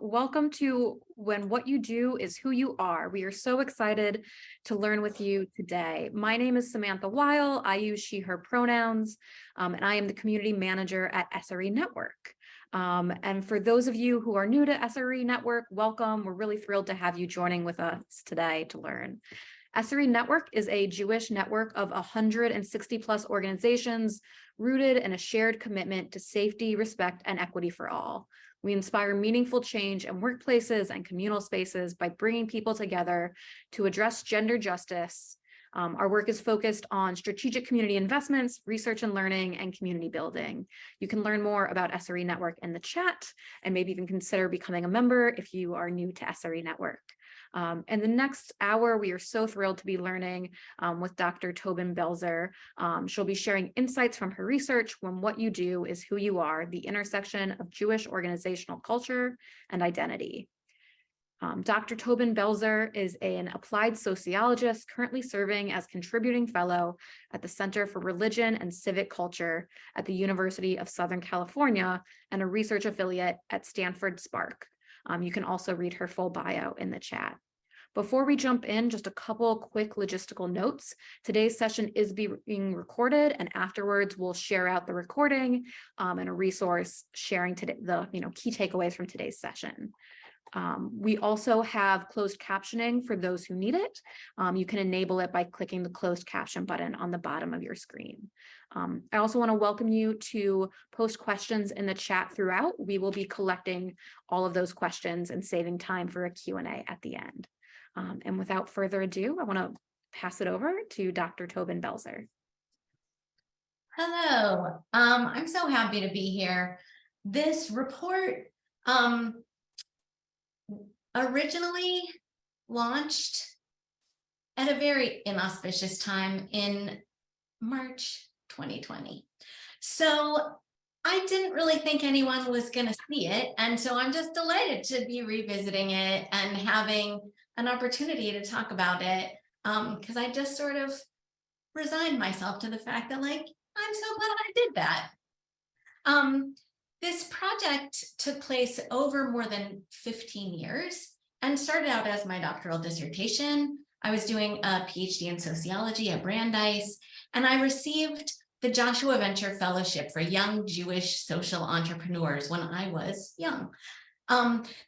Welcome to When What You Do Is Who You Are. We are so excited to learn with you today. My name is Samantha Weil. I use she, her pronouns, and I am the community manager at SRE Network. And for those of you who are new to SRE Network, welcome. We're really thrilled to have you joining with us today to learn. SRE Network is a Jewish network of 160 plus organizations rooted in a shared commitment to safety, respect, and equity for all. We inspire meaningful change in workplaces and communal spaces by bringing people together to address gender justice. Our work is focused on strategic community investments, research and learning, and community building. You can learn more about SRE Network in the chat, and maybe even consider becoming a member if you are new to SRE Network. In the next hour, we are so thrilled to be learning with Dr. Tobin Belzer. She'll be sharing insights from her research when what you do is who you are, the intersection of Jewish organizational culture and identity. Dr. Tobin Belzer is an applied sociologist currently serving as contributing fellow at the Center for Religion and Civic Culture at the University of Southern California and a research affiliate at Stanford Spark. You can also read her full bio in the chat. Before we jump in, just a couple quick logistical notes. Today's session is being recorded, and afterwards we'll share out the recording and a resource sharing the key takeaways from today's session. We also have closed captioning for those who need it. You can enable it by clicking the closed caption button on the bottom of your screen. I also want to welcome you to post questions in the chat throughout. We will be collecting all of those questions and saving time for a Q&A at the end. And without further ado, I want to pass it over to Dr. Tobin Belzer. Hello, I'm so happy to be here. This report originally launched at a very inauspicious time in March 2020. So I didn't really think anyone was going to see it. And so I'm just delighted to be revisiting it and having an opportunity to talk about it, because I just sort of resigned myself to the fact that, I'm so glad I did that. This project took place over more than 15 years and started out as my doctoral dissertation. I was doing a PhD in sociology at Brandeis, and I received the Joshua Venture Fellowship for Young Jewish Social Entrepreneurs when I was young.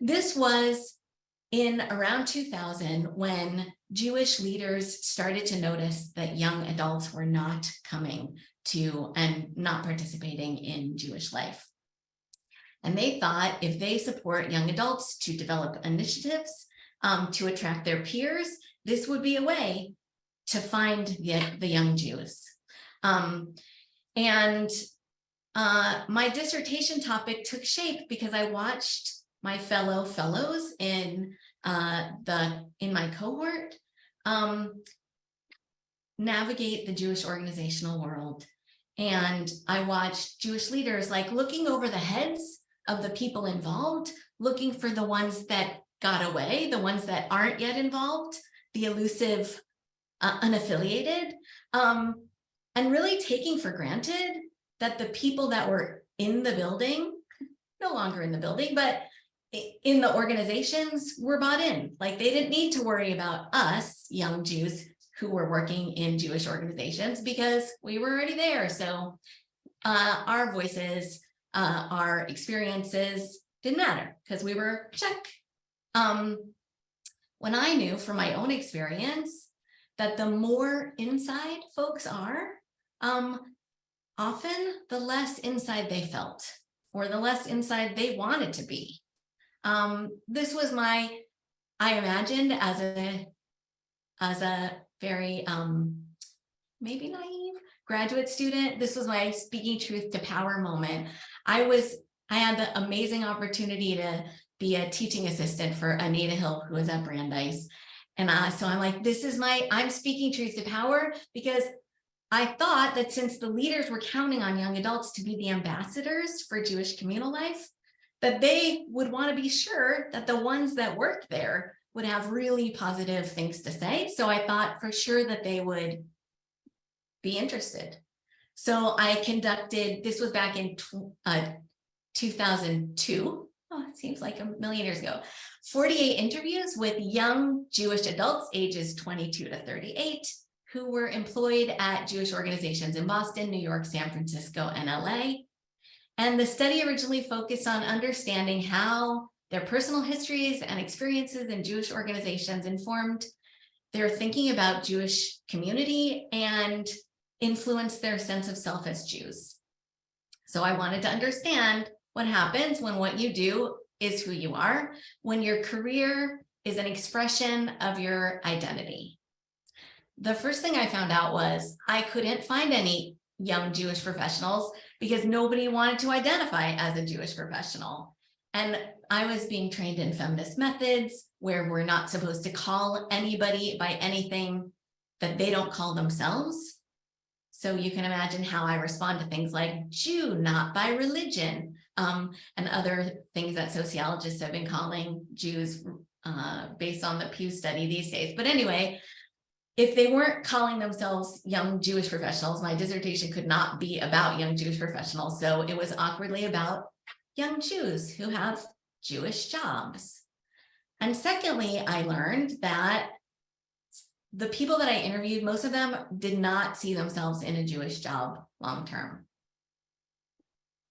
This was in around 2000 when Jewish leaders started to notice that young adults were not coming to and not participating in Jewish life. And they thought if they support young adults to develop initiatives to attract their peers, this would be a way to find the young Jews. My dissertation topic took shape because I watched my fellow fellows in my cohort navigate the Jewish organizational world. And I watched Jewish leaders looking over the heads of the people involved, looking for the ones that got away, the ones that aren't yet involved, the elusive, unaffiliated, and really taking for granted that the people that were in the building, no longer in the building, but in the organizations were bought in. They didn't need to worry about us, young Jews who were working in Jewish organizations, because we were already there. So our voices, our experiences didn't matter because we were check. When I knew from my own experience that the more inside folks are, often the less inside they felt or the less inside they wanted to be. This was I imagined as a very maybe naive graduate student, this was my speaking truth to power moment. I had the amazing opportunity to be a teaching assistant for Anita who was at Brandeis. And so I'm I'm speaking truth to power because I thought that since the leaders were counting on young adults to be the ambassadors for Jewish communal life, that they would want to be sure that the ones that worked there would have really positive things to say. So I thought for sure that they would be interested. So I conducted, this was back in 2002. it seems like a million years ago, 48 interviews with young Jewish adults ages 22 to 38 who were employed at Jewish organizations in Boston, New York, San Francisco, and LA. And the study originally focused on understanding how their personal histories and experiences in Jewish organizations informed their thinking about Jewish community and influenced their sense of self as Jews. So I wanted to understand what happens when what you do is who you are, when your career is an expression of your identity. The first thing I found out was I couldn't find any young Jewish professionals because nobody wanted to identify as a Jewish professional. And I was being trained in feminist methods where we're not supposed to call anybody by anything that they don't call themselves. So you can imagine how I respond to things like Jew, not by religion, and other things that sociologists have been calling Jews based on the Pew study these days. But anyway, if they weren't calling themselves young Jewish professionals, my dissertation could not be about young Jewish professionals. So it was awkwardly about young Jews who have Jewish jobs. And secondly, I learned that the people that I interviewed, most of them did not see themselves in a Jewish job long-term.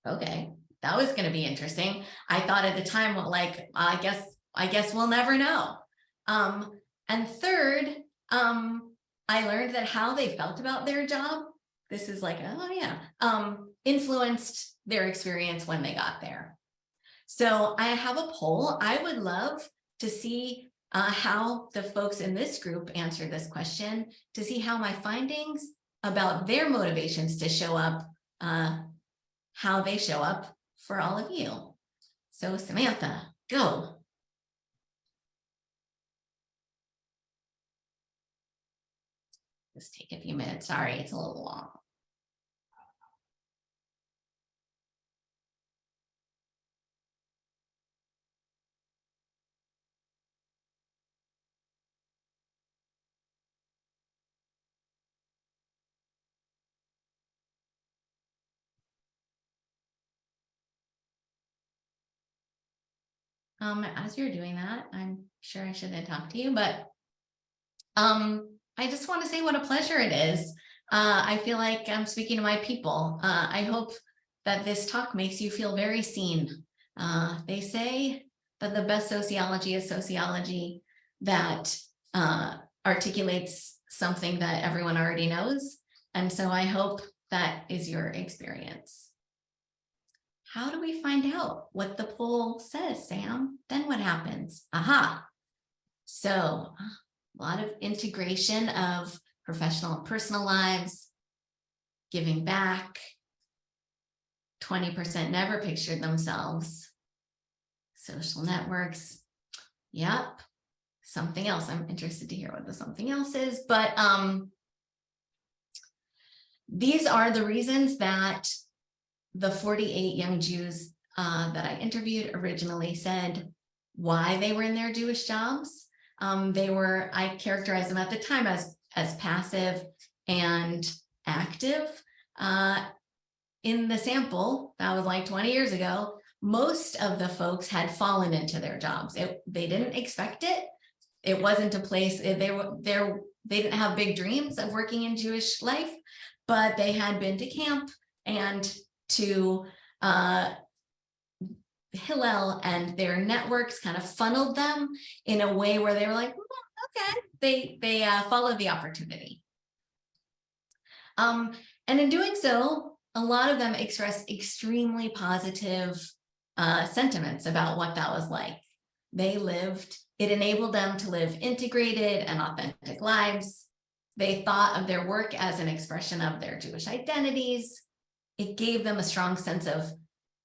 Okay, that was going to be interesting. I thought at the time, well, like, I guess we'll never know. And third, I learned that how they felt about their job, this is like, oh yeah, influenced their experience when they got there. So I have a poll. I would love to see how the folks in this group answer this question, to see how my findings about their motivations to show up, how they show up for all of you. So Samantha, go. Just take a few minutes. Sorry, it's a little long. As you're doing that, I'm sure I shouldn't talk to you, but I just want to say what a pleasure it is. I feel like I'm speaking to my people. I hope that this talk makes you feel very seen. They say that the best sociology is sociology that articulates something that everyone already knows. And so I hope that is your experience. How do we find out what the poll says, Sam? Then what happens? Aha. So a lot of integration of professional and personal lives, giving back. 20% never pictured themselves. Social networks. Yep. Something else. I'm interested to hear what the something else is. But these are the reasons that the 48 young Jews that I interviewed originally said why they were in their Jewish jobs. I characterized them at the time as passive and active. In the sample, that was like 20 years ago, most of the folks had fallen into their jobs. They didn't expect it. It wasn't a place, they didn't have big dreams of working in Jewish life, but they had been to camp and to Hillel, and their networks kind of funneled them in a way where they were like, okay, they followed the opportunity. And in doing so, a lot of them expressed extremely positive sentiments about what that was like. It enabled them to live integrated and authentic lives. They thought of their work as an expression of their Jewish identities. It gave them a strong sense of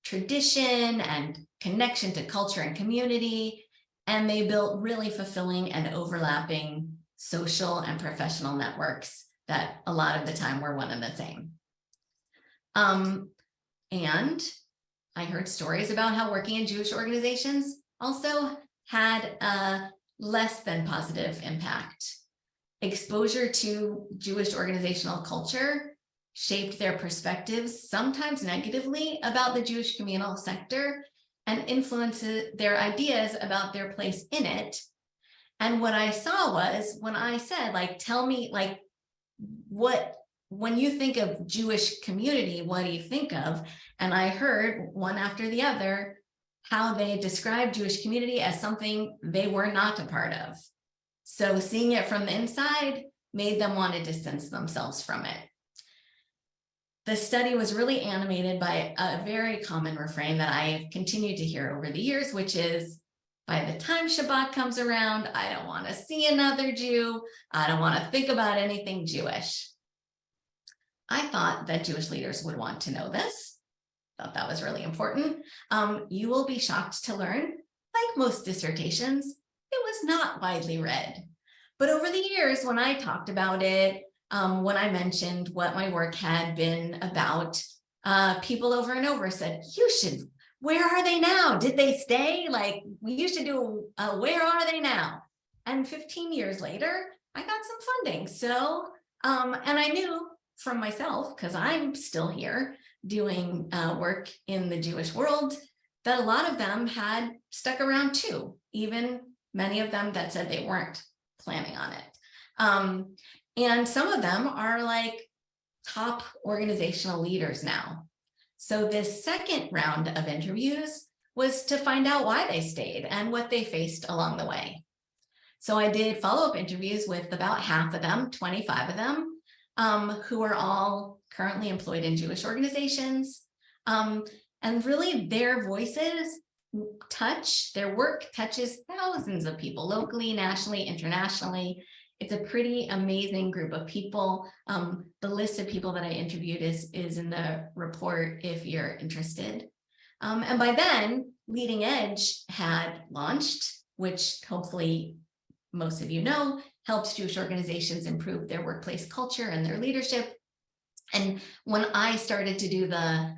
tradition and connection to culture and community, and they built really fulfilling and overlapping social and professional networks that a lot of the time were one and the same. And I heard stories about how working in Jewish organizations also had a less than positive impact. Exposure to Jewish organizational culture shaped their perspectives, sometimes negatively, about the Jewish communal sector, and influence their ideas about their place in it. And what I saw was when I said, like, tell me, like, when you think of Jewish community, what do you think of? And I heard one after the other how they described Jewish community as something they were not a part of. So seeing it from the inside made them want to distance themselves from it. The study was really animated by a very common refrain that I have continued to hear over the years, which is, by the time Shabbat comes around, I don't want to see another Jew. I don't want to think about anything Jewish. I thought that Jewish leaders would want to know this. Thought that was really important. You will be shocked to learn, like most dissertations, it was not widely read. But over the years, when I talked about it, when I mentioned what my work had been about, people over and over said, you should, where are they now? Did they stay? Like, we used to do, where are they now? And 15 years later, I got some funding. So, and I knew from myself, because I'm still here doing work in the Jewish world, that a lot of them had stuck around too, even many of them that said they weren't planning on it. And some of them are like top organizational leaders now. So this second round of interviews was to find out why they stayed and what they faced along the way. So I did follow-up interviews with about half of them, 25 of them, who are all currently employed in Jewish organizations. And really their voices their work touches thousands of people locally, nationally, internationally. It's a pretty amazing group of people. The list of people that I interviewed is in the report if you're interested. And by then, Leading Edge had launched, which hopefully most of you know, helps Jewish organizations improve their workplace culture and their leadership. And when I started to do the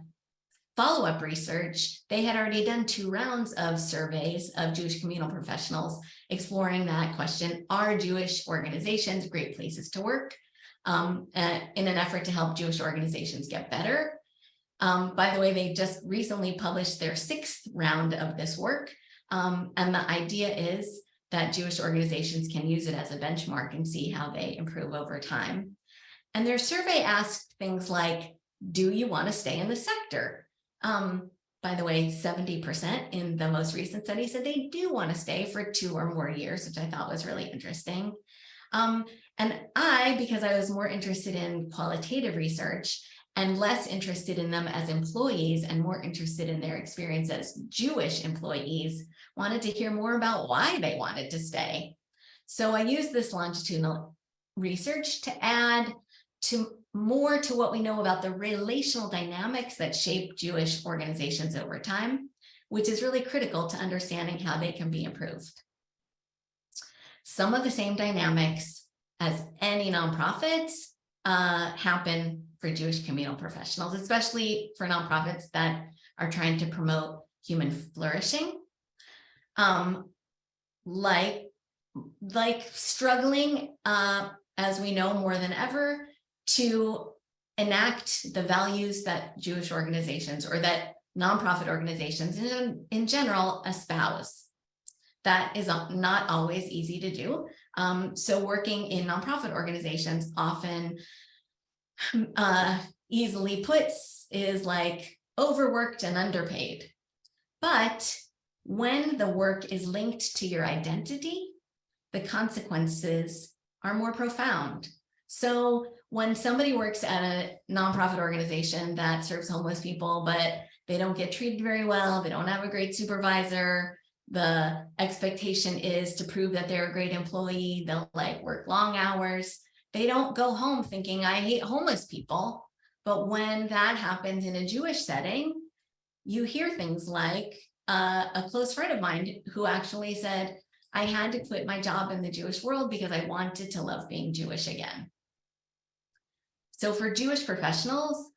follow-up research, they had already done 2 rounds of surveys of Jewish communal professionals exploring that question, are Jewish organizations great places to work, in an effort to help Jewish organizations get better. By the way, they just recently published their 6th round of this work. And the idea is that Jewish organizations can use it as a benchmark and see how they improve over time. And their survey asked things like, do you want to stay in the sector? By the way, 70% in the most recent study said they do want to stay for 2 or more years, which I thought was really interesting. And because I was more interested in qualitative research and less interested in them as employees and more interested in their experience as Jewish employees, wanted to hear more about why they wanted to stay. So I used this longitudinal research to add more to what we know about the relational dynamics that shape Jewish organizations over time, which is really critical to understanding how they can be improved. Some of the same dynamics as any nonprofits happen for Jewish communal professionals, especially for nonprofits that are trying to promote human flourishing, like struggling, as we know more than ever, to enact the values that Jewish organizations or that nonprofit organizations in general espouse. That is not always easy to do. So working in nonprofit organizations often easily put is like overworked and underpaid. But when the work is linked to your identity, the consequences are more profound. So when somebody works at a nonprofit organization that serves homeless people, but they don't get treated very well, they don't have a great supervisor, the expectation is to prove that they're a great employee, they'll like work long hours, they don't go home thinking, I hate homeless people. But when that happens in a Jewish setting, you hear things like a close friend of mine who actually said, I had to quit my job in the Jewish world because I wanted to love being Jewish again. So for Jewish professionals,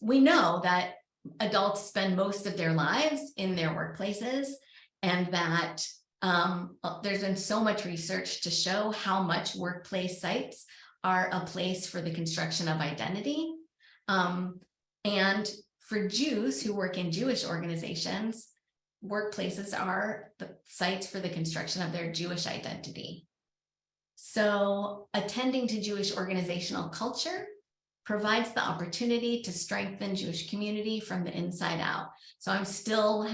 we know that adults spend most of their lives in their workplaces, and that there's been so much research to show how much workplace sites are a place for the construction of identity. And for Jews who work in Jewish organizations, workplaces are the sites for the construction of their Jewish identity. So attending to Jewish organizational culture provides the opportunity to strengthen Jewish community from the inside out. So I'm still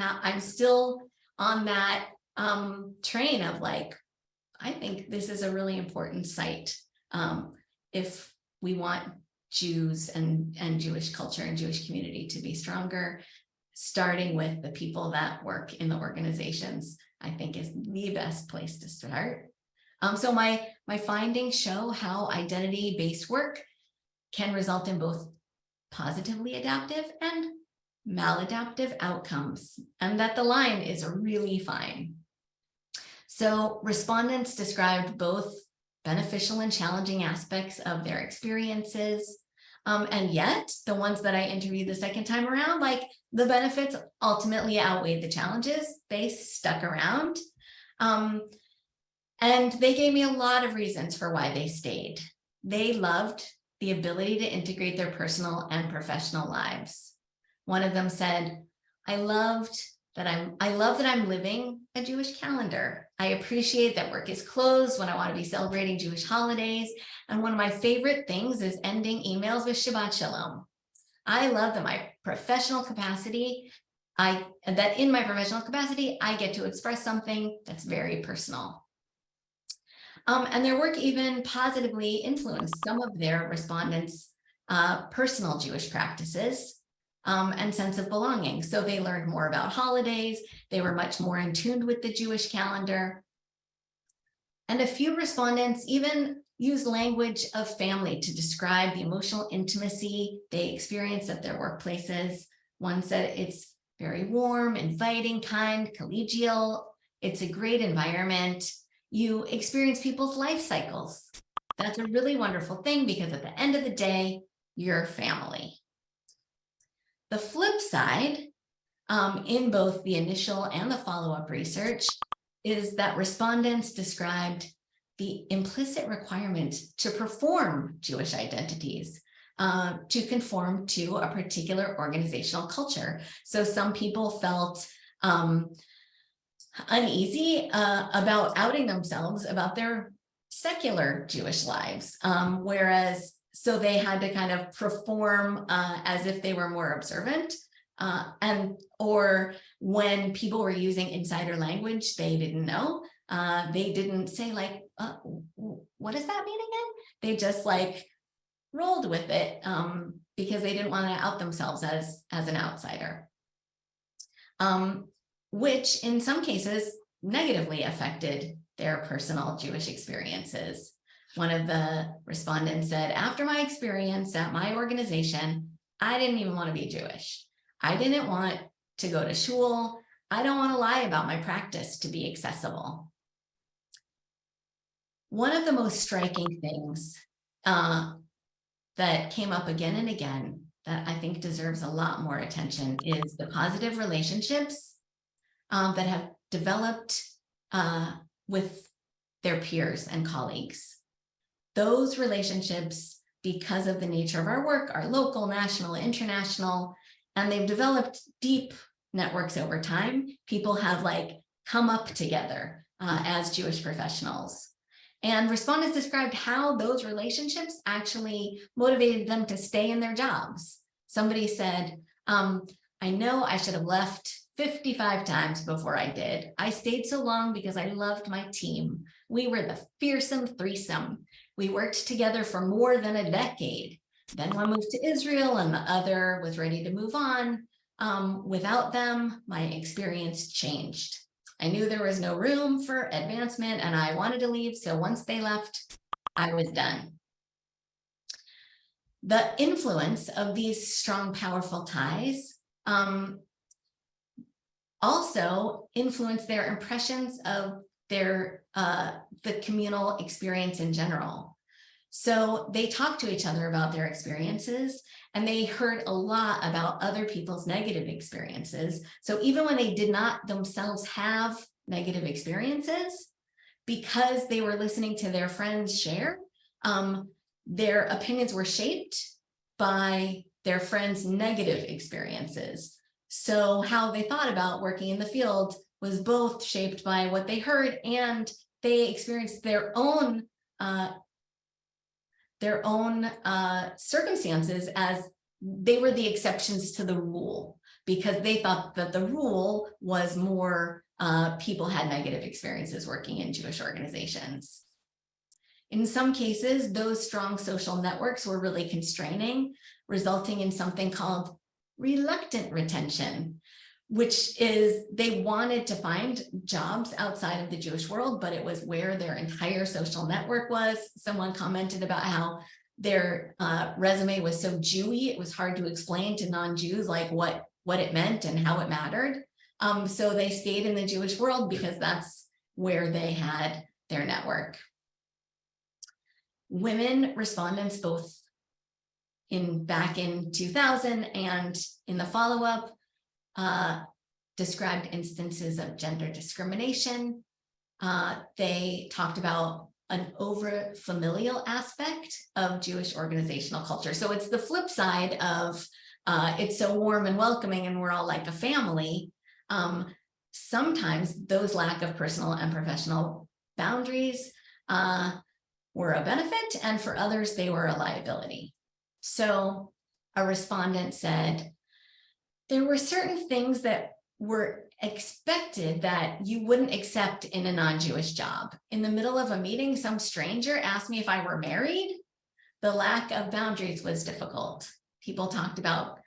on that train of like, I think this is a really important site if we want Jews and Jewish culture and Jewish community to be stronger, starting with the people that work in the organizations, I think is the best place to start. So my findings show how identity-based work can result in both positively adaptive and maladaptive outcomes, and that the line is really fine. So respondents described both beneficial and challenging aspects of their experiences. And yet the ones that I interviewed the second time around, like the benefits ultimately outweighed the challenges. They stuck around. And they gave me a lot of reasons for why they stayed. They loved the ability to integrate their personal and professional lives. One of them said, I love that I'm living a Jewish calendar. I appreciate that work is closed when I want to be celebrating Jewish holidays. And one of my favorite things is ending emails with Shabbat Shalom. I love that in my professional capacity, I get to express something that's very personal. And their work even positively influenced some of their respondents' personal Jewish practices and sense of belonging. So they learned more about holidays. They were much more in tune with the Jewish calendar. And a few respondents even used language of family to describe the emotional intimacy they experienced at their workplaces. One said it's very warm, inviting, kind, collegial. It's a great environment. You experience people's life cycles. That's a really wonderful thing because at the end of the day, you're family. The flip side, in both the initial and the follow-up research, is that respondents described the implicit requirement to perform Jewish identities, to conform to a particular organizational culture. So some people felt uneasy about outing themselves about their secular Jewish lives, so they had to kind of perform as if they were more observant, or when people were using insider language they didn't know, they didn't say like, what does that mean again? They just like rolled with it because they didn't want to out themselves as an outsider. Which in some cases negatively affected their personal Jewish experiences. One of the respondents said, after my experience at my organization, I didn't even want to be Jewish. I didn't want to go to shul. I don't want to lie about my practice to be accessible. One of the most striking things that came up again and again that I think deserves a lot more attention is the positive relationships that have developed with their peers and colleagues. Those relationships, because of the nature of our work, are local, national, international, and they've developed deep networks over time. People have like come up together as Jewish professionals. And respondents described how those relationships actually motivated them to stay in their jobs. Somebody said, I know I should have left 55 times before I did. I stayed so long because I loved my team. We were the fearsome threesome. We worked together for more than a decade. Then one moved to Israel and the other was ready to move on. Without them, my experience changed. I knew there was no room for advancement and I wanted to leave. So once they left, I was done. The influence of these strong, powerful ties also influence their impressions of their the communal experience in general. So they talked to each other about their experiences and they heard a lot about other people's negative experiences. So even when they did not themselves have negative experiences, because they were listening to their friends share, their opinions were shaped by their friends' negative experiences. So how they thought about working in the field was both shaped by what they heard, and they experienced their own circumstances as they were the exceptions to the rule, because they thought that the rule was more people had negative experiences working in Jewish organizations. In some cases, those strong social networks were really constraining, resulting in something called reluctant retention, which is they wanted to find jobs outside of the Jewish world, but it was where their entire social network was. Someone commented about how their resume was so Jewy, it was hard to explain to non-Jews like what it meant and how it mattered. So they stayed in the Jewish world because that's where they had their network. Women respondents, both back in 2000 and in the follow-up, described instances of gender discrimination. They talked about an over familial aspect of Jewish organizational culture. So it's the flip side of it's so warm and welcoming and we're all like a family. Sometimes those lack of personal and professional boundaries were a benefit, and for others, they were a liability. So a respondent said, there were certain things that were expected that you wouldn't accept in a non-Jewish job. In the middle of a meeting, some stranger asked me if I were married. The lack of boundaries was difficult. People talked about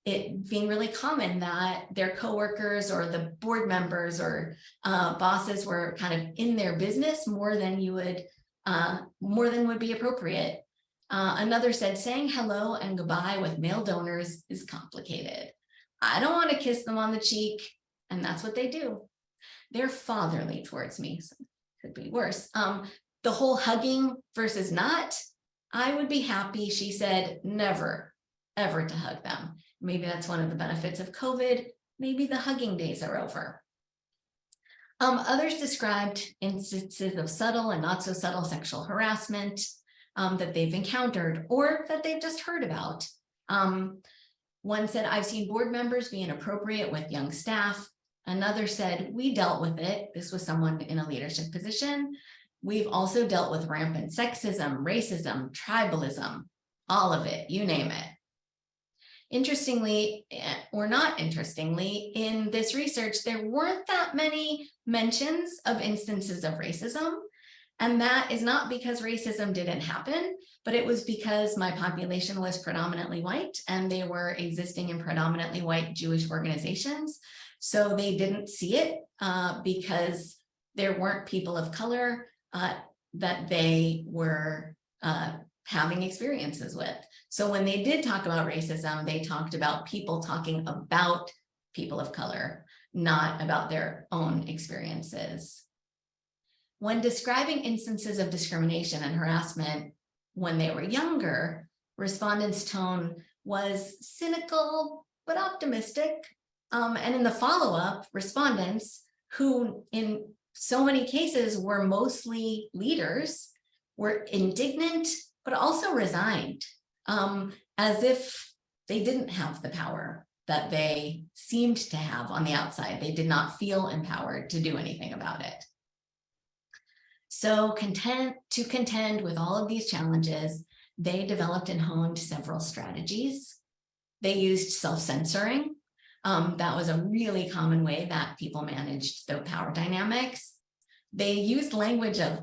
it being really common that their coworkers or the board members or bosses were kind of in their business more than would be appropriate. Another said, saying hello and goodbye with male donors is complicated. I don't want to kiss them on the cheek, and that's what they do. They're fatherly towards me, so could be worse. The whole hugging versus not, I would be happy, she said, never, ever to hug them. Maybe that's one of the benefits of COVID. Maybe the hugging days are over. Others described instances of subtle and not so subtle sexual harassment that they've encountered or that they've just heard about. One said, I've seen board members be inappropriate with young staff. Another said, we dealt with it. This was someone in a leadership position. We've also dealt with rampant sexism, racism, tribalism, all of it, you name it. Interestingly, or not interestingly, in this research, there weren't that many mentions of instances of racism. And that is not because racism didn't happen, but it was because my population was predominantly white and they were existing in predominantly white Jewish organizations. So they didn't see it because there weren't people of color that they were having experiences with. So when they did talk about racism, they talked about people talking about people of color, not about their own experiences. When describing instances of discrimination and harassment when they were younger, respondents' tone was cynical but optimistic. And in the follow-up, respondents, who in so many cases were mostly leaders, were indignant but also resigned, as if they didn't have the power that they seemed to have on the outside. They did not feel empowered to do anything about it. So to contend with all of these challenges, they developed and honed several strategies. They used self-censoring. That was a really common way that people managed the power dynamics. They used language of,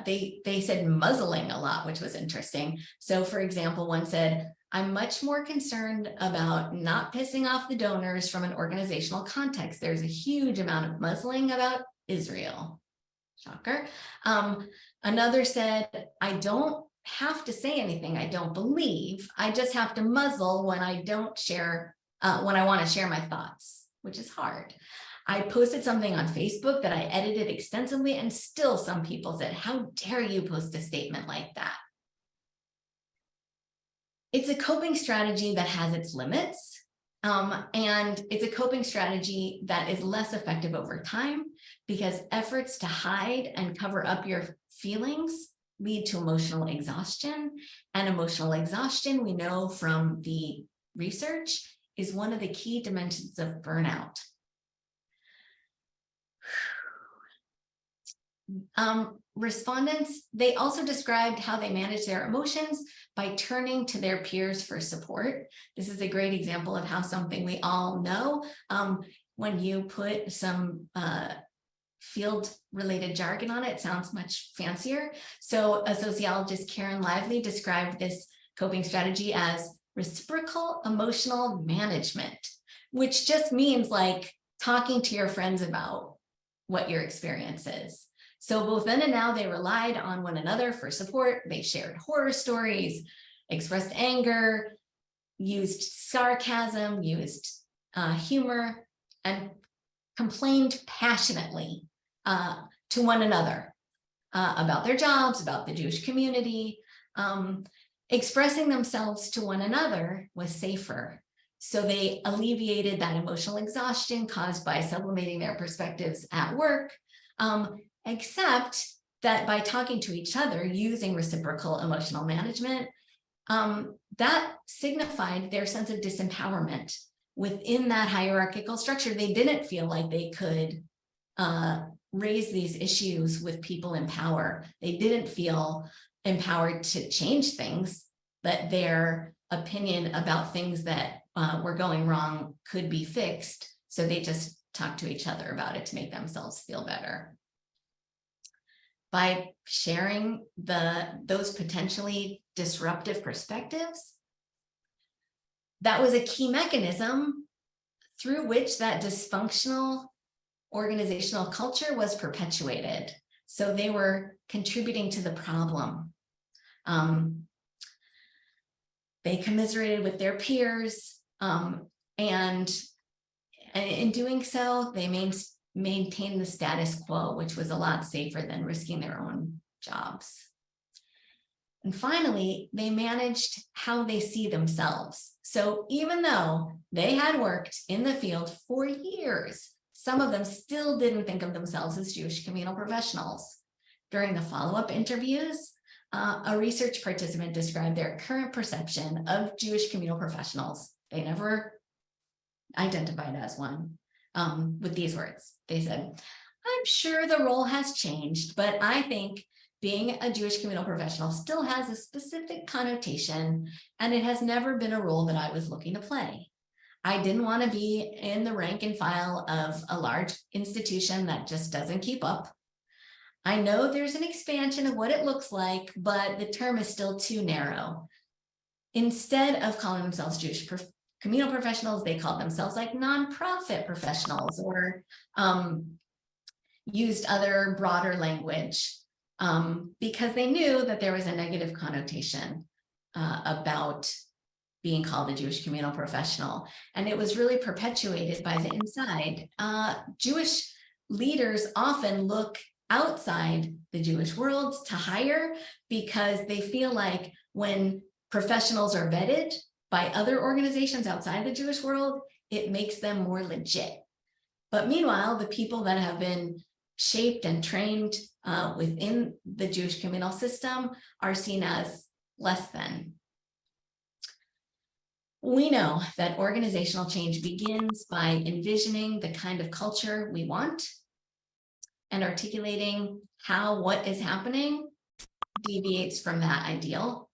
they said muzzling a lot, which was interesting. So for example, one said, I'm much more concerned about not pissing off the donors from an organizational context. There's a huge amount of muzzling about Israel. Shocker. Another said, I don't have to say anything I don't believe. I just have to muzzle when I don't share, when I want to share my thoughts, which is hard. I posted something on Facebook that I edited extensively, and still some people said, how dare you post a statement like that? It's a coping strategy that has its limits, and it's a coping strategy that is less effective over time because efforts to hide and cover up your feelings lead to emotional exhaustion, and emotional exhaustion, we know from the research, is one of the key dimensions of burnout. Respondents, they also described how they manage their emotions by turning to their peers for support. This is a great example of how something we all know, when you put some field-related jargon on it, it sounds much fancier. So a sociologist, Karen Lively, described this coping strategy as reciprocal emotional management, which just means like talking to your friends about what your experience is. So both then and now, they relied on one another for support. They shared horror stories, expressed anger, used sarcasm, used humor, and complained passionately to one another about their jobs, about the Jewish community. Expressing themselves to one another was safer. So they alleviated that emotional exhaustion caused by sublimating their perspectives at work, except that by talking to each other using reciprocal emotional management, that signified their sense of disempowerment. Within that hierarchical structure, they didn't feel like they could raise these issues with people in power. They didn't feel empowered to change things, that their opinion about things that were going wrong could be fixed. So they just talked to each other about it to make themselves feel better. By sharing those potentially disruptive perspectives, that was a key mechanism through which that dysfunctional organizational culture was perpetuated. So they were contributing to the problem. They commiserated with their peers, and in doing so, they maintained the status quo, which was a lot safer than risking their own jobs. And finally, they managed how they see themselves. So even though they had worked in the field for years, some of them still didn't think of themselves as Jewish communal professionals. During the follow-up interviews, a research participant described their current perception of Jewish communal professionals. They never identified as one, with these words. They said, "I'm sure the role has changed, but I think being a Jewish communal professional still has a specific connotation, and it has never been a role that I was looking to play. I didn't want to be in the rank and file of a large institution that just doesn't keep up. I know there's an expansion of what it looks like, but the term is still too narrow. Instead of calling themselves Jewish communal professionals, they called themselves like nonprofit professionals, or used other broader language, because they knew that there was a negative connotation about being called a Jewish communal professional. And it was really perpetuated by the inside. Jewish leaders often look outside the Jewish world to hire, because they feel like when professionals are vetted by other organizations outside the Jewish world, it makes them more legit. But meanwhile, the people that have been shaped and trained within the Jewish communal system are seen as less than. We know that organizational change begins by envisioning the kind of culture we want and articulating how what is happening deviates from that ideal.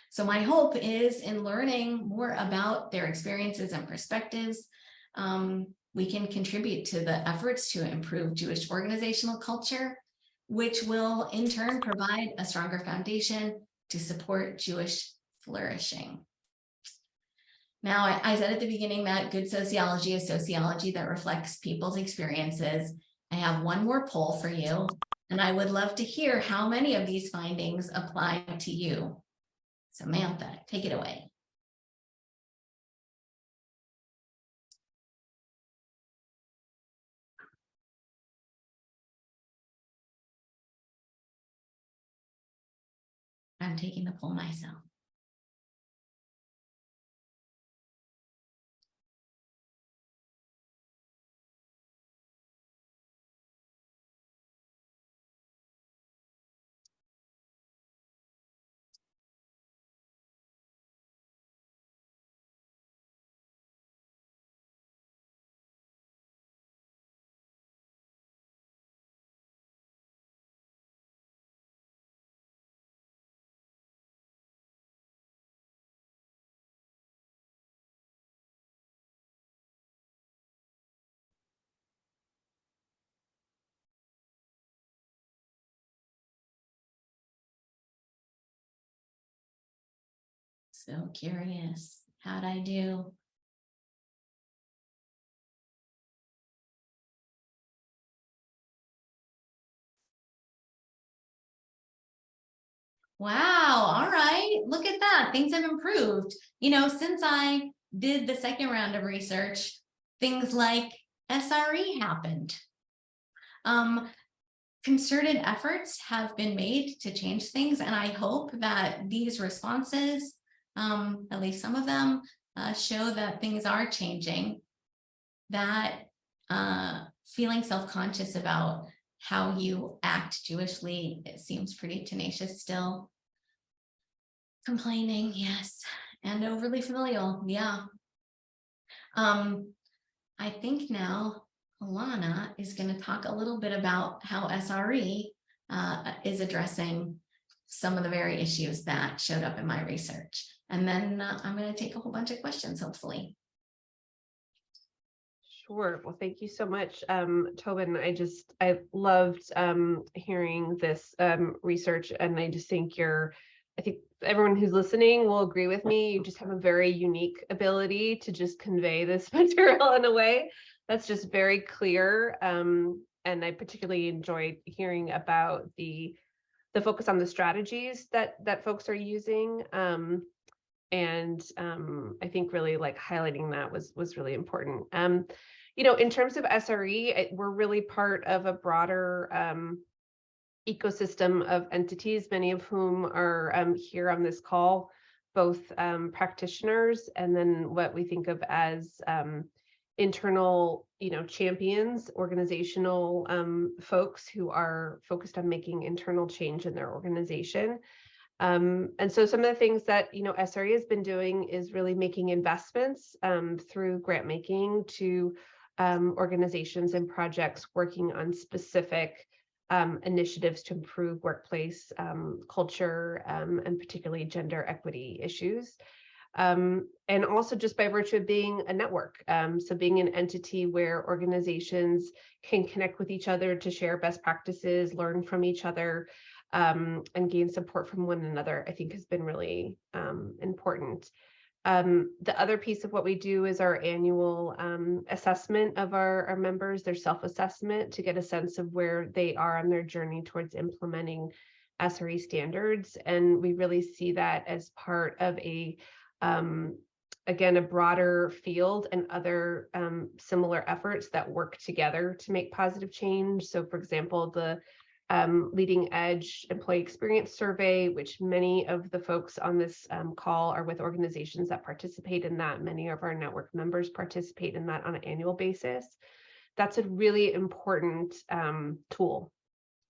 So my hope is, in learning more about their experiences and perspectives, we can contribute to the efforts to improve Jewish organizational culture, which will in turn provide a stronger foundation to support Jewish flourishing. Now, I said at the beginning that good sociology is sociology that reflects people's experiences. I have one more poll for you, and I would love to hear how many of these findings apply to you. Samantha, take it away. I'm taking the poll myself. So curious. How'd I do? Wow. All right. Look at that. Things have improved. Since I did the second round of research, things like SRE happened. Concerted efforts have been made to change things, and I hope that these responses, at least some of them, show that things are changing, that feeling self-conscious about how you act Jewishly, it seems pretty tenacious still. Complaining, yes, and overly familial, yeah. I think now Alana is going to talk a little bit about how SRE is addressing some of the very issues that showed up in my research. And then I'm going to take a whole bunch of questions, hopefully. Sure. Well, thank you so much, Tobin. I loved hearing this research, and I just think I think everyone who's listening will agree with me. You just have a very unique ability to just convey this material in a way that's just very clear. And I particularly enjoyed hearing about the focus on the strategies that folks are using. And I think really like highlighting that was really important. In terms of SRE, we're really part of a broader ecosystem of entities, many of whom are here on this call, both practitioners and then what we think of as internal, champions, organizational folks who are focused on making internal change in their organization. And so some of the things that, SRE has been doing is really making investments through grant making to organizations and projects working on specific initiatives to improve workplace culture and particularly gender equity issues. And also just by virtue of being a network. So being an entity where organizations can connect with each other to share best practices, learn from each other, and gain support from one another, I think has been really important. The other piece of what we do is our annual assessment of our members, their self-assessment, to get a sense of where they are on their journey towards implementing SRE standards. And we really see that as part of again, a broader field and other similar efforts that work together to make positive change. So for example, the Leading Edge Employee Experience Survey, which many of the folks on this call are with organizations that participate in that. Many of our network members participate in that on an annual basis. That's a really important tool.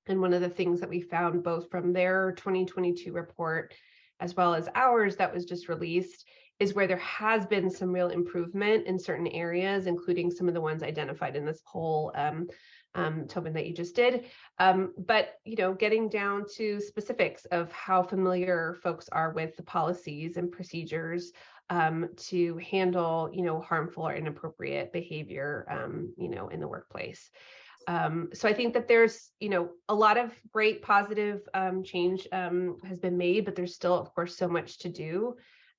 And one of the things that we found both from their 2022 report as well as ours that was just released is where there has been some real improvement in certain areas, including some of the ones identified in this poll, Tobin, that you just did. But, getting down to specifics of how familiar folks are with the policies and procedures to handle, harmful or inappropriate behavior, in the workplace. So I think that there's, a lot of great positive change has been made, but there's still, of course, so much to do.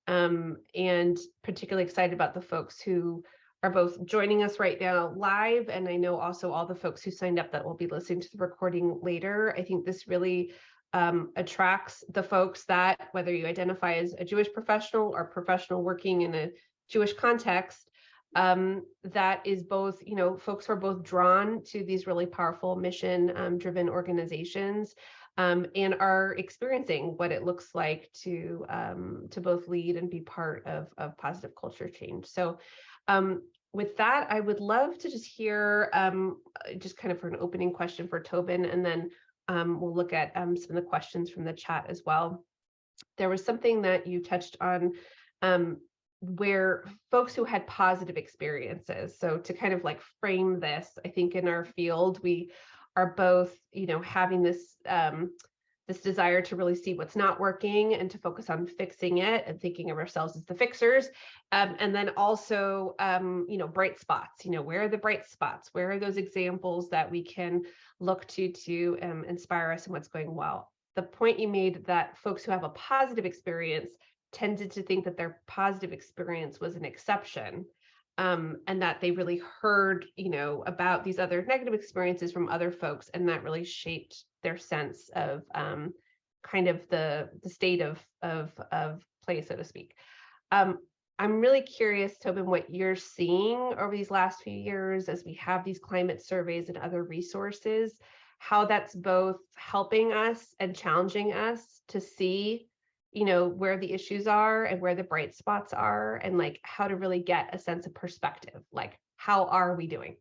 And particularly excited about the folks who are both joining us right now live, and I know also all the folks who signed up that will be listening to the recording later. I think this really attracts the folks that, whether you identify as a Jewish professional or professional working in a Jewish context, that is both, folks who are both drawn to these really powerful mission driven organizations and are experiencing what it looks like to both lead and be part of positive culture change. So with that, I would love to just hear just kind of for an opening question for Tobin, and then we'll look at some of the questions from the chat as well. There was something that you touched on where folks who had positive experiences. So to kind of like frame this, I think in our field, we are both, having this this desire to really see what's not working and to focus on fixing it and thinking of ourselves as the fixers. And then also, bright spots, where are the bright spots? Where are those examples that we can look to inspire us in what's going well? The point you made that folks who have a positive experience tended to think that their positive experience was an exception, and that they really heard, about these other negative experiences from other folks, and that really shaped their sense of kind of the state of play, so to speak. I'm really curious, Tobin, what you're seeing over these last few years as we have these climate surveys and other resources, how that's both helping us and challenging us to see, where the issues are and where the bright spots are, and like how to really get a sense of perspective, like how are we doing?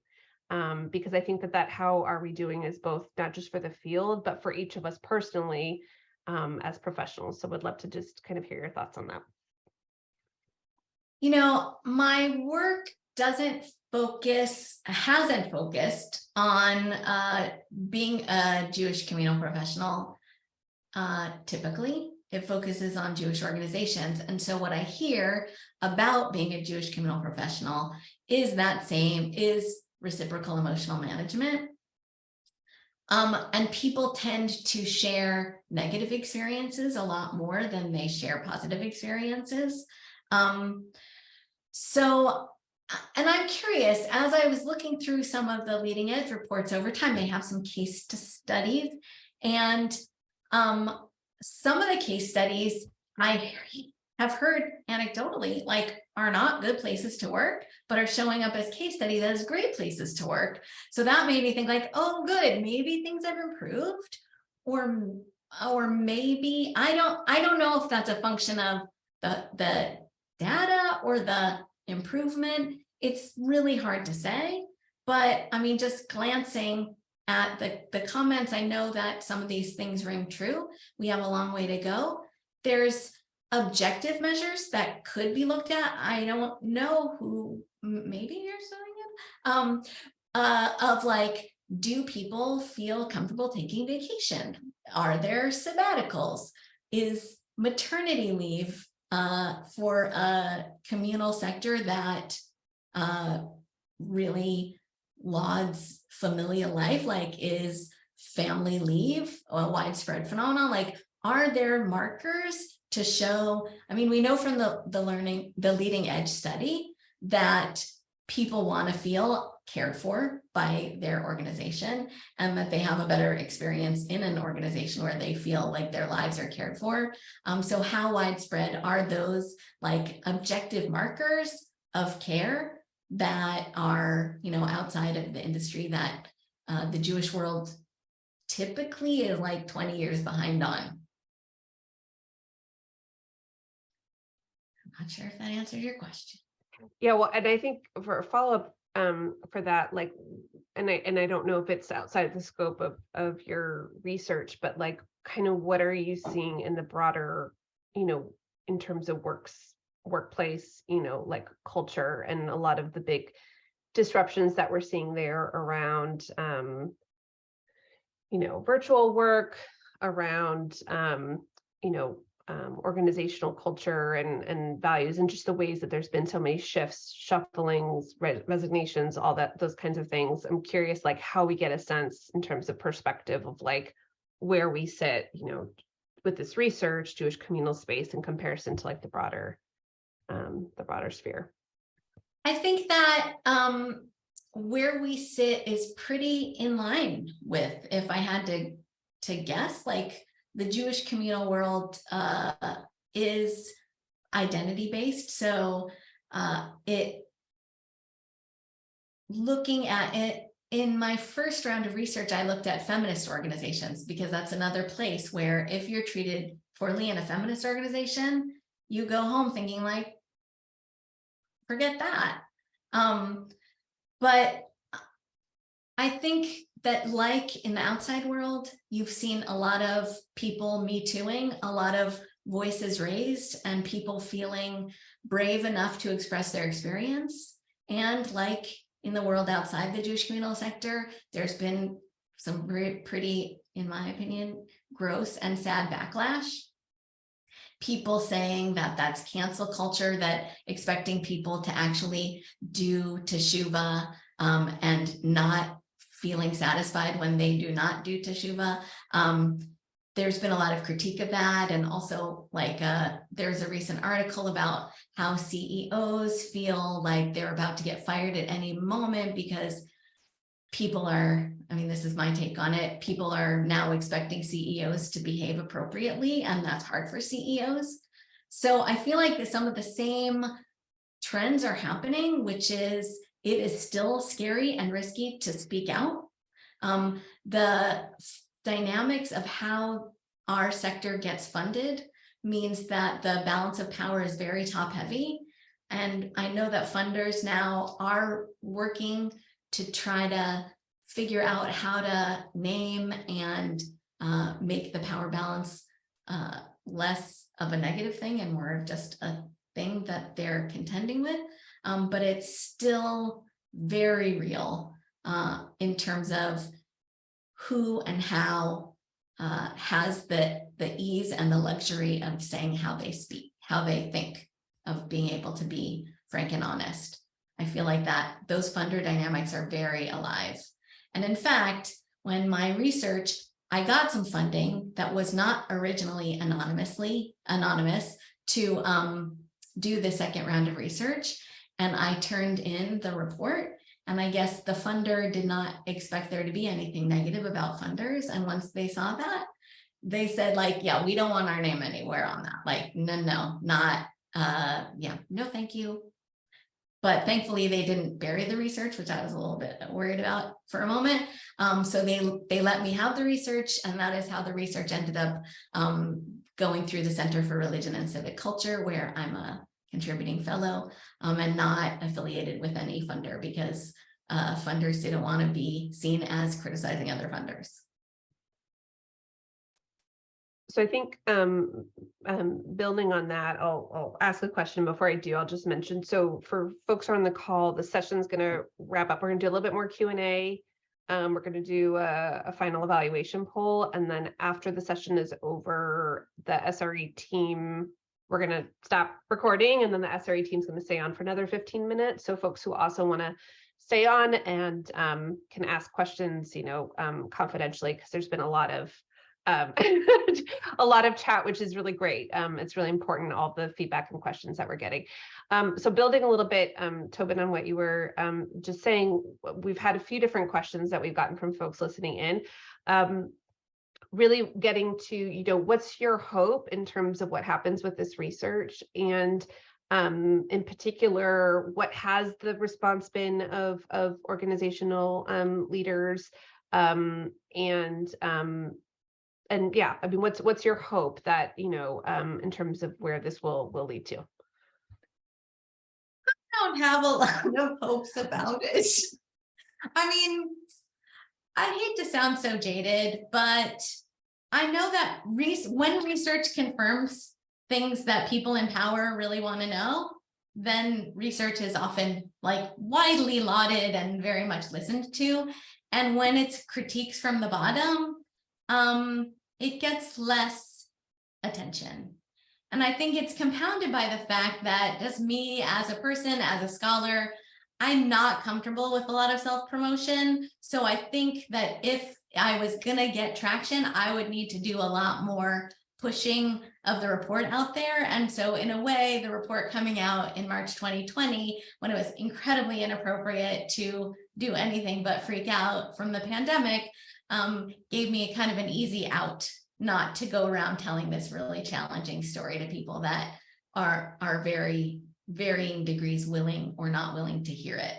Because I think that how are we doing is both not just for the field, but for each of us personally as professionals. So would love to just kind of hear your thoughts on that. My work hasn't focused on being a Jewish communal professional. Typically, it focuses on Jewish organizations. And so what I hear about being a Jewish communal professional is reciprocal emotional management. And people tend to share negative experiences a lot more than they share positive experiences. And I'm curious, as I was looking through some of the leading edge reports over time, they have some case studies, and some of the case studies I have heard anecdotally, like, are not good places to work, but are showing up as case studies as great places to work. So that made me think like, oh, good, maybe things have improved, or maybe I don't know if that's a function of the data or the improvement. It's really hard to say, but I mean, just glancing at the comments, I know that some of these things ring true. We have a long way to go. There's objective measures that could be looked at. I don't know who, maybe you're showing it, of like, do people feel comfortable taking vacation? Are there sabbaticals? Is maternity leave for a communal sector that really lauds familial life, like, is family leave a widespread phenomenon? Like, are there markers to show? I mean, we know from the leading edge study that people want to feel cared for by their organization, and that they have a better experience in an organization where they feel like their lives are cared for. So how widespread are those like objective markers of care that are, outside of the industry that the Jewish world typically is like 20 years behind on? I'm not sure if that answers your question. Yeah, well, and I think for a follow-up for that, like, and I don't know if it's outside the scope of your research, but like, kind of what are you seeing in the broader, in terms of workplace, like culture, and a lot of the big disruptions that we're seeing there around, virtual work, around, organizational culture and values, and just the ways that there's been so many shifts, shufflings, resignations, all those kinds of things. I'm curious, like, how we get a sense in terms of perspective of like where we sit, with this research, Jewish communal space, in comparison to like the broader sphere. I think that where we sit is pretty in line with, if I had to guess, like, the Jewish communal world is identity based. So looking at it, in my first round of research, I looked at feminist organizations, because that's another place where if you're treated poorly in a feminist organization, you go home thinking like, forget that. But I think that, like in the outside world, you've seen a lot of people Me Tooing, a lot of voices raised, and people feeling brave enough to express their experience. And like in the world outside the Jewish communal sector, there's been some pretty, in my opinion, gross and sad backlash. People saying that that's cancel culture, that expecting people to actually do teshuvah and not feeling satisfied when they do not do teshuvah. there's been a lot of critique of that. And also like there's a recent article about how CEOs feel like they're about to get fired at any moment because people are, I mean, this is my take on it, people are now expecting CEOs to behave appropriately, and that's hard for CEOs. So I feel like that some of the same trends are happening, which is it is still scary and risky to speak out. The dynamics of how our sector gets funded means that the balance of power is very top heavy. And I know that funders now are working to try to figure out how to name and make the power balance less of a negative thing and more of just a thing that they're contending with. But it's still very real in terms of who and how has the ease and the luxury of saying how they speak, how they think, of being able to be frank and honest. I feel like that those funder dynamics are very alive. And in fact, when my research, I got some funding that was not originally anonymous to do the second round of research. And I turned in the report. And I guess the funder did not expect there to be anything negative about funders. And once they saw that, they said like, yeah, we don't want our name anywhere on that. Like, no, not, yeah, no, thank you. But thankfully they didn't bury the research, which I was a little bit worried about for a moment. So they let me have the research, and that is how the research ended up going through the Center for Religion and Civic Culture, where I'm a contributing fellow and not affiliated with any funder, because funders didn't want to be seen as criticizing other funders. So I think building on that, I'll ask a question. Before I do, I'll just mention, so for folks who are on the call, the session's going to wrap up. We're going to do a little bit more Q&A. We're going to do a final evaluation poll. And then after the session is over, the SRE team, we're going to stop recording, and then the SRE team is going to stay on for another 15 minutes. So folks who also want to stay on and can ask questions, confidentially, because there's been a lot of chat, which is really great. It's really important, all the feedback and questions that we're getting. So building a little bit, Tobin, on what you were just saying, we've had a few different questions that we've gotten from folks listening in. Really getting to, what's your hope in terms of what happens with this research? And in particular, what has the response been of organizational leaders? And yeah, I mean, what's your hope that, in terms of where this will lead to? I don't have a lot of hopes about it. I mean, I hate to sound so jaded, but I know that when research confirms things that people in power really want to know, then research is often like widely lauded and very much listened to. And when it's critiques from the bottom, it gets less attention. And I think it's compounded by the fact that just me as a person, as a scholar, I'm not comfortable with a lot of self-promotion. So I think that if I was going to get traction, I would need to do a lot more pushing of the report out there. And so in a way, the report coming out in March 2020, when it was incredibly inappropriate to do anything but freak out from the pandemic, gave me kind of an easy out, not to go around telling this really challenging story to people that are very varying degrees willing or not willing to hear it.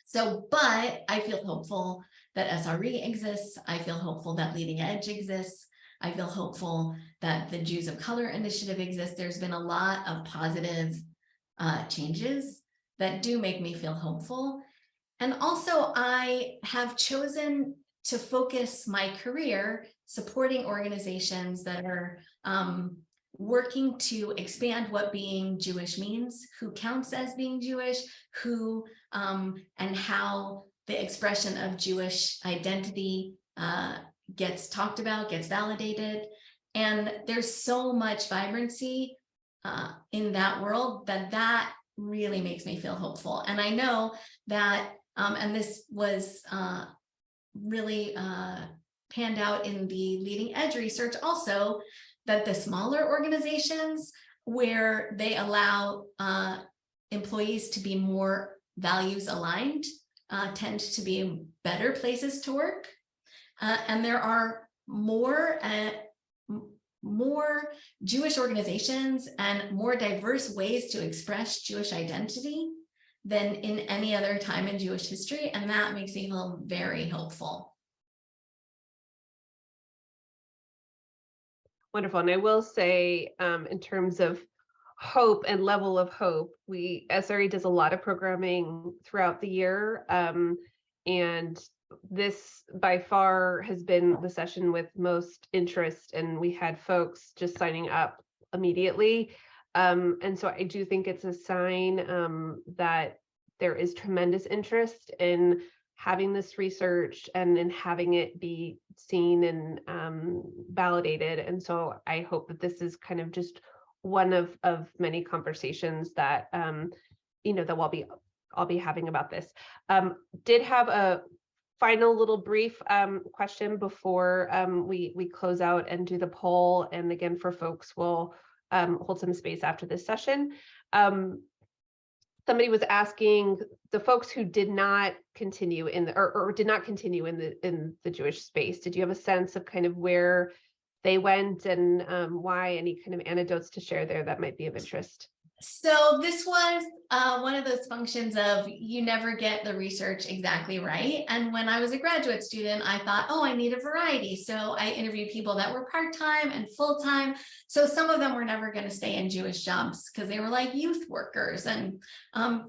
So, but I feel hopeful that SRE exists. I feel hopeful that Leading Edge exists. I feel hopeful that the Jews of Color initiative exists. There's been a lot of positive changes that do make me feel hopeful. And also, I have chosen to focus my career supporting organizations that are working to expand what being Jewish means, who counts as being Jewish, who and how the expression of Jewish identity gets talked about, gets validated. And there's so much vibrancy in that world that really makes me feel hopeful. And I know that, and this was really panned out in the leading edge research also, that the smaller organizations where they allow employees to be more values aligned tend to be better places to work. And there are more Jewish organizations and more diverse ways to express Jewish identity than in any other time in Jewish history. And that makes me feel very hopeful. Wonderful. And I will say, in terms of hope and level of hope, SRE does a lot of programming throughout the year. And this by far has been the session with most interest, and we had folks just signing up immediately. And so I do think it's a sign that there is tremendous interest in having this research and in having it be seen and validated. And so I hope that this is kind of just one of many conversations that that I'll be having about this. Did have a final little brief question before we close out and do the poll. And again, for folks, we'll hold some space after this session. Somebody was asking the folks who did not continue in the or did not continue in the Jewish space. Did you have a sense of kind of where they went and why? Any kind of anecdotes to share there that might be of interest? So this was one of those functions of you never get the research exactly right. And when I was a graduate student, I thought, oh, I need a variety. So I interviewed people that were part-time and full-time. So some of them were never going to stay in Jewish jobs because they were like youth workers and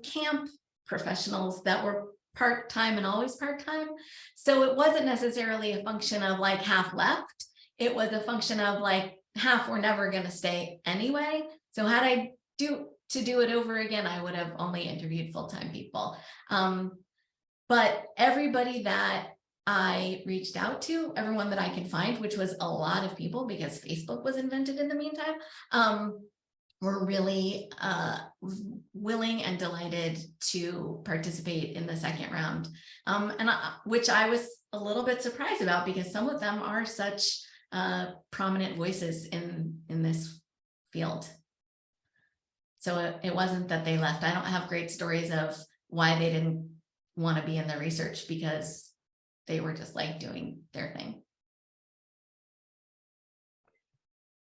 camp professionals that were part-time and always part-time. So it wasn't necessarily a function of like half left. It was a function of like half were never going to stay anyway. So had I to do it over again, I would have only interviewed full-time people. But everybody that I reached out to, everyone that I could find, which was a lot of people because Facebook was invented in the meantime, were really willing and delighted to participate in the second round, which I was a little bit surprised about because some of them are such prominent voices in this field. So it wasn't that they left. I don't have great stories of why they didn't want to be in the research because they were just like doing their thing.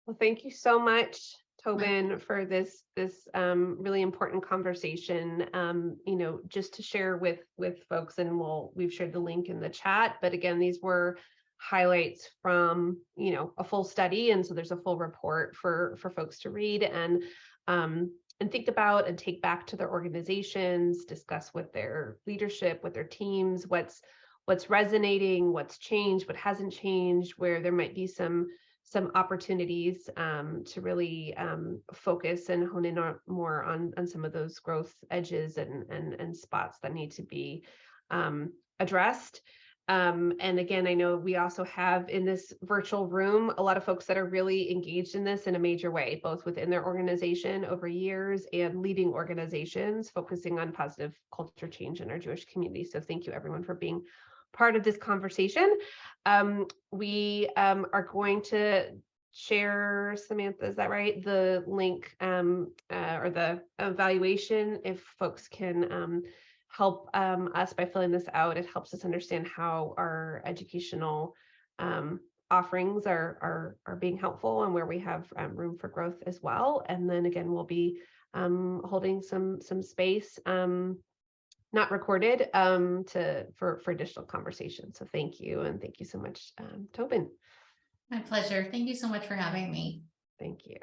Well, thank you so much, Tobin, for this really important conversation. Just to share with folks, and we've shared the link in the chat. But again, these were highlights from a full study, and so there's a full report for folks to read and think about and take back to their organizations, discuss with their leadership, with their teams, what's resonating, what's changed, what hasn't changed, where there might be some opportunities to really focus and hone in more on some of those growth edges and spots that need to be addressed. And again, I know we also have in this virtual room a lot of folks that are really engaged in this in a major way, both within their organization over years and leading organizations focusing on positive culture change in our Jewish community. So thank you everyone for being part of this conversation. We are going to share, Samantha, is that right? The link or the evaluation, if folks can help us by filling this out. It helps us understand how our educational offerings are being helpful and where we have room for growth as well. And then again, we'll be holding some space, not recorded, for additional conversation. So thank you, and thank you so much, Tobin. My pleasure. Thank you so much for having me. Thank you.